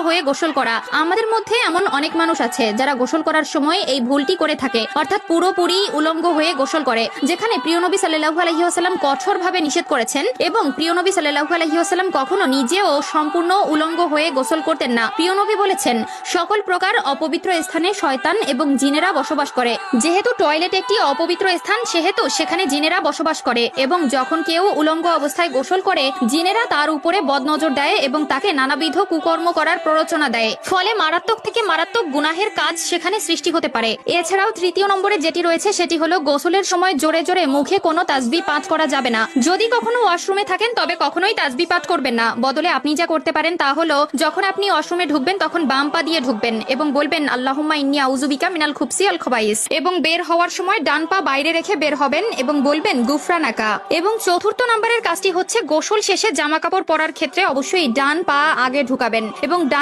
হয়ে গোসল করা। আমাদের মধ্যে এমন অনেক মানুষ আছে যারা গোসল করার সময় এই ভুলটি করে থাকে, অর্থাৎ পুরোপুরি উলঙ্গ হয়ে গোসল করে, যেখানে প্রিয় নবী সাল্লাল্লাহু আলাইহি ওয়াসাল্লাম কঠোরভাবে নিষেধ করেছেন এবং প্রিয় নবী সাল্লাল্লাহু আলাইহি ওয়াসাল্লাম কখনো নিজেও সম্পূর্ণ উলঙ্গ হয়ে গোসল করতেন না। প্রিয় নবী বলেছেন, সকল প্রকার অপবিত্র স্থানে শয়তান এবং জিনেরা বসবাস করে। যেহেতু টয়লেট একটি অপবিত্র স্থান, সেহেতু সেখানে জিনেরা বসবাস করে এবং যখন কেউ উলঙ্গ অবস্থায় গোসল করে, জিনেরা তার উপরে বদনজর দেয় এবং তাকে নানাবিধ কুকর্ম করার প্ররোচনা দেয়, ফলে মারাত্মক থেকে মারাত্মক গুনাহের কাজ সেখানে সৃষ্টি হতে পারে। এছাড়াও তৃতীয় নম্বরে যেটি রয়েছে সেটি হলো গোসলের সময় জোরে জোরে মুখে কোনো তাসবিহ পাঠ করা যাবে না। যদি কখনো ওয়াশরুমে থাকেন তবে কখনোই তাসবিহ পাঠ করবেন না। বদলে আপনি যা করতে পারেন তা হলো, যখন আপনি ওয়াশরুমে ঢুকবেন তখন বাম পা দিয়ে ঢুকবেন এবং বলবেন আল্লাহুম্মা ইন্নী আউযু বিকা মিনাল খুবসি ওয়াল খবাইস, এবং বের হওয়ার সময় ডান পা বাইরে রেখে বের হবেন এবং বলবেন গুফরানাকা। এবং চতুর্থ নম্বরের কাজটি হচ্ছে, গোসল শেষে জামা কাপড় পরার ক্ষেত্রে অবশ্যই ডান পা আগে ঢুকাবেন এবং ডান